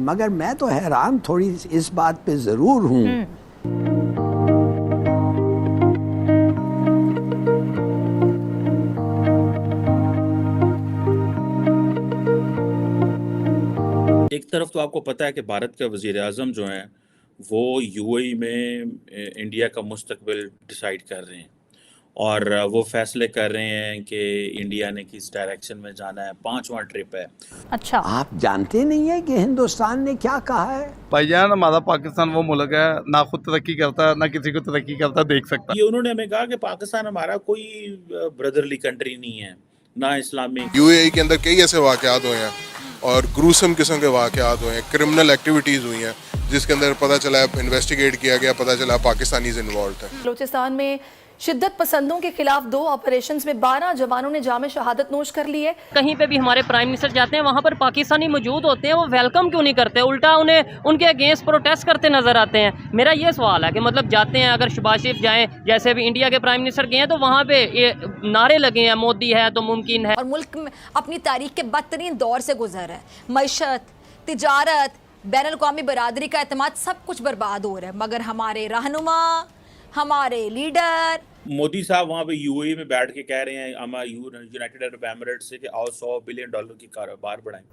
मगर मैं तो हैरान थोड़ी इस बात पे ज़रूर हूँ। एक तरफ तो आपको पता है कि भारत के वज़ीर आज़म जो हैं वो यूएई में इंडिया का मुस्तकबिल डिसाइड कर रहे हैं और वो फैसले कर रहे हैं कि इंडिया ने किस डायरेक्शन में जाना है। 5वां ट्रिप है। अच्छा, आप जानते नहीं है कि हिंदुस्तान ने क्या कहा है? भाईजान, हमारा पाकिस्तान वो मुल्क है ना खुद तरक्की करता है ना किसी को तरक्की करता देख सकता। ये उन्होंने हमें कहा कि पाकिस्तान हमारा कोई ब्रदरली कंट्री नहीं है, ना इस्लामिक। यूएई के अंदर कई ऐसे वाक़यात हुए हैं और ग्रूसम किस्म के वाक़यात हुए हैं, क्रिमिनल एक्टिविटीज़ हुई हैं जिसके अंदर पता चला, इन्वेस्टिगेट किया गया, पता चला पाकिस्तानीज़ इन्वॉल्व थे। बलूचिस्तान में शिद्दत पसंदों के खिलाफ 2 ऑपरेशंस में 12 जवानों ने जामे शहादत नोश कर ली है। कहीं पे भी हमारे प्राइम मिनिस्टर जाते हैं वहाँ पर पाकिस्तानी मौजूद होते हैं, वो वेलकम क्यों नहीं करते, उल्टा उन्हें उनके अगेंस्ट प्रोटेस्ट करते नजर आते हैं। मेरा ये सवाल है कि मतलब जाते हैं, अगर शहबाज शरीफ जाएं, जैसे अभी इंडिया के प्राइम मिनिस्टर गए हैं तो वहाँ पे ये नारे लगे हैं मोदी है तो मुमकिन है। और मुल्क में अपनी तारीख के बदतरीन दौर से गुजर है। मईशत, तिजारत, बैनुल-अक़वामी बरादरी का एतमाद सब कुछ बर्बाद हो रहा है, मगर हमारे रहनुमा, हमारे लीडर मोदी साहब वहाँ पे यूएई में बैठ के कह रहे हैं यूनाइटेड अरब एमिरेट से कि आओ $100 बिलियन की कारोबार बढ़ाएं।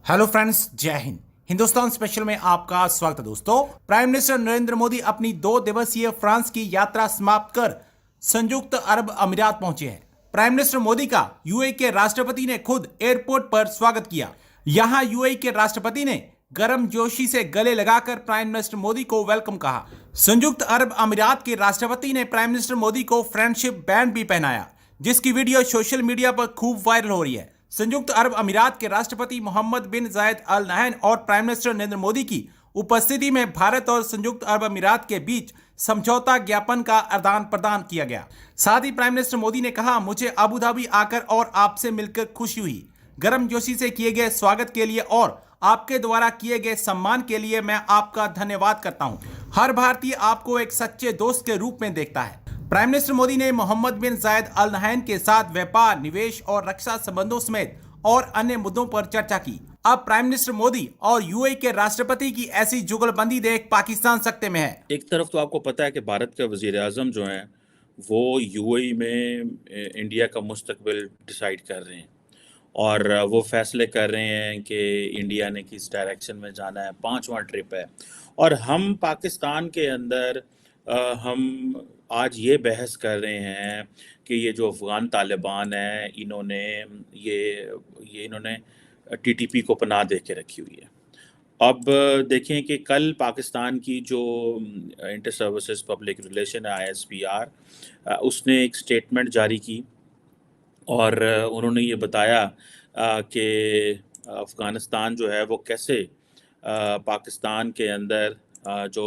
हेलो फ्रेंड्स, जय हिंद। हिंदुस्तान स्पेशल में आपका स्वागत है दोस्तों। प्राइम मिनिस्टर नरेंद्र मोदी अपनी 2 दिवसीय फ्रांस की यात्रा समाप्त कर संयुक्त अरब अमीरात पहुंचे हैं। प्राइम मिनिस्टर मोदी का यूएई के राष्ट्रपति ने खुद एयरपोर्ट पर स्वागत किया। यहां यूएई के राष्ट्रपति ने गर्मजोशी से गले लगाकर प्राइम मिनिस्टर मोदी को वेलकम कहा। संयुक्त अरब अमीरात के राष्ट्रपति ने प्राइम मिनिस्टर मोदी को फ्रेंडशिप बैंड भी पहनाया, जिसकी वीडियो सोशल मीडिया पर खूब वायरल हो रही है। संयुक्त अरब अमीरात के राष्ट्रपति मोहम्मद बिन जायद अल नहयान और प्राइम मिनिस्टर नरेंद्र मोदी की उपस्थिति में भारत और संयुक्त अरब अमीरात के बीच समझौता ज्ञापन का आदान प्रदान किया गया। साथ ही प्राइम मिनिस्टर मोदी ने कहा, मुझे अबू धाबी आकर और आपसे मिलकर खुशी हुई। गर्मजोशी से किए गए स्वागत के लिए और आपके द्वारा किए गए सम्मान के लिए मैं आपका धन्यवाद करता हूं। हर भारतीय आपको एक सच्चे दोस्त के रूप में देखता है। प्राइम मिनिस्टर मोदी ने मोहम्मद बिन जायद अल नहयान के साथ व्यापार, निवेश और रक्षा संबंधों समेत और अन्य मुद्दों पर चर्चा की। अब प्राइम मिनिस्टर मोदी और यूएई के राष्ट्रपति की ऐसी जुगलबंदी देख पाकिस्तान सकते में है। एक तरफ तो आपको पता है कि भारत के वज़ीर आज़म जो हैं वो यूएई में इंडिया का मुस्तकबिल डिसाइड कर रहे हैं और वो फैसले कर रहे हैं कि इंडिया ने किस डायरेक्शन में जाना है। 5वां ट्रिप है और हम पाकिस्तान के अंदर हम आज ये बहस कर रहे हैं कि ये जो अफ़गान तालिबान हैं इन्होंने टीटीपी को पनाह दे के रखी हुई है। अब देखें कि कल पाकिस्तान की जो इंटर सर्विसेज पब्लिक रिलेशन है ISPR, उसने एक स्टेटमेंट जारी की और उन्होंने ये बताया कि अफ़गानिस्तान जो है वो कैसे पाकिस्तान के अंदर जो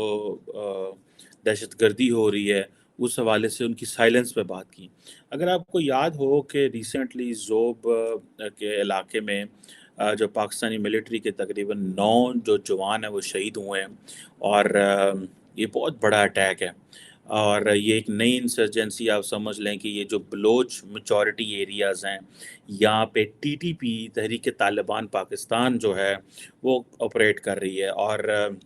दहशतगर्दी हो रही है उस हवाले से उनकी साइलेंस पे बात की। अगर आपको याद हो कि रिसेंटली ज़ोब के इलाके में जो पाकिस्तानी मिलिट्री के तकरीबन 9 जो जवान हैं वो शहीद हुए हैं और ये बहुत बड़ा अटैक है और ये एक नई इंसर्जेंसी आप समझ लें कि ये जो बलोच मेजॉरिटी एरियाज़ हैं यहाँ पे टीटीपी तहरीक तालिबान पाकिस्तान जो है वो ऑपरेट कर रही है और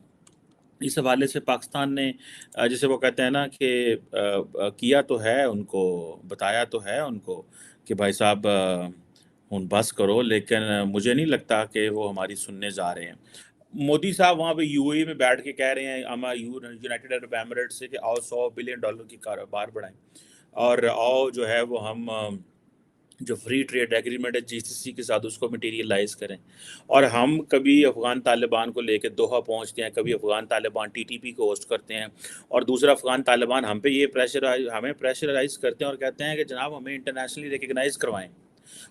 इस हवाले से पाकिस्तान ने जैसे वो कहते हैं ना कि किया तो है उनको, बताया तो है उनको कि भाई साहब हुन बस करो, लेकिन मुझे नहीं लगता कि वो हमारी सुनने जा रहे हैं। मोदी साहब वहाँ पे यूएई में बैठ के कह रहे हैं यूनाइटेड अरब एमिरेट से कि आओ $100 बिलियन की कारोबार बढ़ाएं और आओ जो है वो हम जो फ्री ट्रेड एग्रीमेंट है जीसीसी के साथ उसको मटेरियलाइज करें। और हम कभी अफ़गान तालिबान को लेकर दोहा पहुंचते हैं, कभी अफ़गान तालिबान टीटीपी को होस्ट करते हैं और दूसरा अफ़गान तालिबान हमें प्रेशराइज करते हैं और कहते हैं कि जनाब हमें इंटरनेशनली रिकगनाइज करवाएं।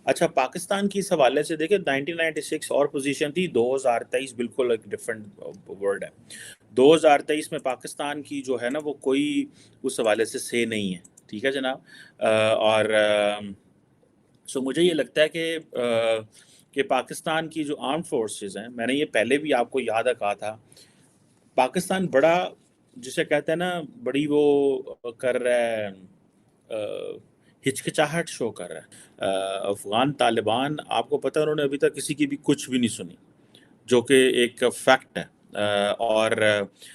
अच्छा, पाकिस्तान की इस हवाले से देखिए 1996 और पोजीशन थी, 2023 बिल्कुल एक डिफरेंट वर्ल्ड है। 2023 में पाकिस्तान की जो है ना वो कोई उस हवाले से नहीं है, ठीक है जनाब। और सो मुझे ये लगता है कि पाकिस्तान की जो आर्म फोर्सेस हैं, मैंने ये पहले भी आपको याद कहा था, पाकिस्तान बड़ा जिसे कहते हैं ना बड़ी वो कर रहा है, हिचकिचाहट शो कर रहा है। अफ़गान तालिबान आपको पता है उन्होंने अभी तक किसी की भी कुछ भी नहीं सुनी। जो कि एक फैक्ट है।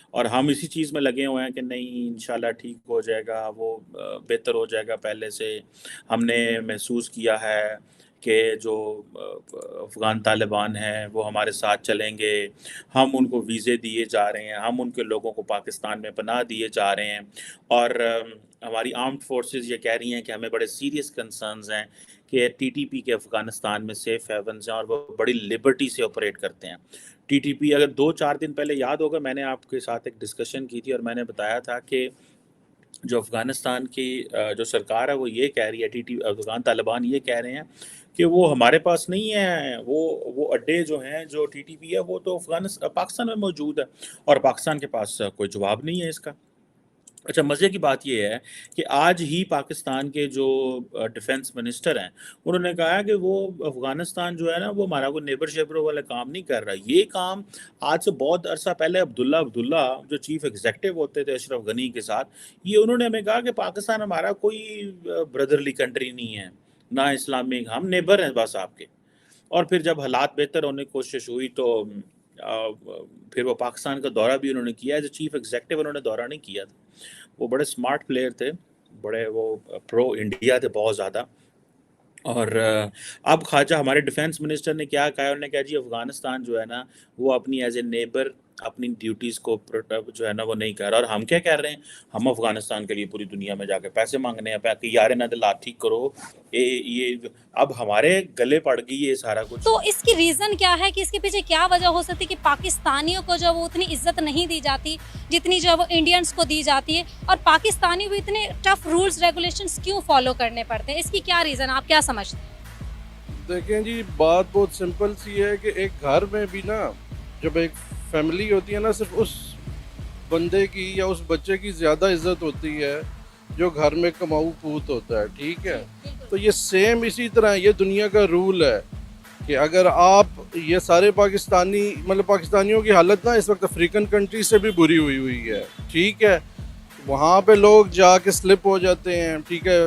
और हम इसी चीज़ में लगे हुए हैं कि नहीं इंशाल्लाह ठीक हो जाएगा, वो बेहतर हो जाएगा पहले से। हमने महसूस किया है कि जो अफ़गान तालिबान हैं वो हमारे साथ चलेंगे, हम उनको वीज़े दिए जा रहे हैं, हम उनके लोगों को पाकिस्तान में पनाह दिए जा रहे हैं। और हमारी आर्म्ड फोर्सेस ये कह रही हैं कि हमें बड़े सीरियस कंसर्न्स हैं कि टीटीपी के अफ़गानिस्तान में सेफ हेवन्स हैं और वो बड़ी लिबर्टी से ऑपरेट करते हैं। टीटीपी, अगर 2-4 दिन पहले याद होगा, मैंने आपके साथ एक डिस्कशन की थी और मैंने बताया था कि जो अफ़गानिस्तान की जो सरकार है वो ये कह रही है, अफ़गान तालिबान ये कह रहे हैं कि वो हमारे पास नहीं है, वो अड्डे जो हैं, जो टीटीपी है वो तो पाकिस्तान में मौजूद है, और पाकिस्तान के पास कोई जवाब नहीं है इसका। अच्छा, मज़े की बात ये है कि आज ही पाकिस्तान के जो डिफेंस मिनिस्टर हैं, उन्होंने कहा है कि वो अफ़गानिस्तान जो है ना, वो हमारा कोई नेबर शेबरों वाला काम नहीं कर रहा। ये काम आज से बहुत अरसा पहले अब्दुल्ला जो चीफ़ एग्जीक्यूटिव होते थे अशरफ गनी के साथ, ये उन्होंने हमें कहा कि पाकिस्तान हमारा कोई ब्रदरली कंट्री नहीं है, ना इस्लामिक, हम नेबर हैं बस आपके। और फिर जब हालात बेहतर होने की कोशिश हुई तो फिर वो पाकिस्तान का दौरा भी उन्होंने किया। एज ए चीफ एग्जीक्यूटिव उन्होंने दौरा नहीं किया था। वो बड़े स्मार्ट प्लेयर थे, बड़े वो प्रो इंडिया थे बहुत ज़्यादा। और अब ख़ाजा हमारे डिफेंस मिनिस्टर ने क्या कहा, उन्होंने कहा जी अफ़गानिस्तान जो है ना वो अपनी एज ए नेबर अपनी ड्यूटीज़ को जो है ना वो नहीं कर रहा। और हम क्या कह रहे हैं, हम अफ़गानिस्तान के लिए पूरी दुनिया में जाके पैसे मांगने हैं कि यार ना दिला ठीक करो, ये अब हमारे गले पड़ गई ये सारा कुछ। तो इसकी रीज़न क्या है कि इसके पीछे क्या वजह हो सकती है कि पाकिस्तानियों को जो वो उतनी इज्जत नहीं दी जाती जितनी जो वो इंडियंस को दी जाती है, और पाकिस्तानियों को इतने टफ रूल्स रेगुलेशंस क्यों फॉलो करने पड़ते हैं? इसकी क्या रीज़न, आप क्या समझते हैं? देखें जी, बात बहुत सिंपल सी है कि एक घर में भी ना जब एक फैमिली होती है ना, सिर्फ उस बंदे की या उस बच्चे की ज़्यादा इज्जत होती है जो घर में कमाऊ पूत होता है, ठीक है। तो ये सेम इसी तरह ये दुनिया का रूल है कि अगर आप ये सारे पाकिस्तानी, मतलब पाकिस्तानियों की हालत ना इस वक्त अफ्रीकन कंट्री से भी बुरी हुई है, ठीक है। वहाँ पे लोग जाके स्लिप हो जाते हैं, ठीक है।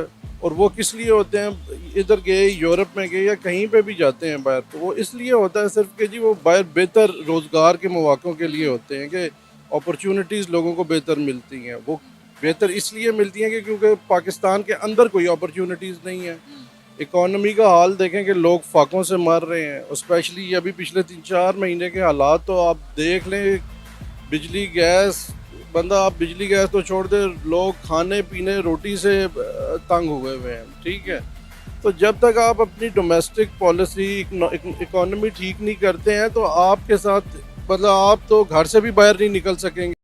और वो किस लिए होते हैं, इधर गए यूरोप में गए या कहीं पे भी जाते हैं बाहर, तो वो इसलिए होता है सिर्फ कि जी वो बाहर बेहतर रोज़गार के मौक़ों के लिए होते हैं कि अपॉर्चुनिटीज़ लोगों को बेहतर मिलती हैं। वो बेहतर इसलिए मिलती हैं कि क्योंकि पाकिस्तान के अंदर कोई अपॉर्चुनिटीज़ नहीं है। इकॉनमी का हाल देखें कि लोग फाकों से मर रहे हैं, स्पेशली अभी पिछले 3-4 महीने के हालात तो आप देख लें। बिजली गैस, बंदा आप बिजली गैस तो छोड़ दे, लोग खाने पीने रोटी से तंग हुए हैं, ठीक है। तो जब तक आप अपनी डोमेस्टिक पॉलिसी इकोनॉमी ठीक नहीं करते हैं तो आपके साथ, मतलब आप तो घर से भी बाहर नहीं निकल सकेंगे।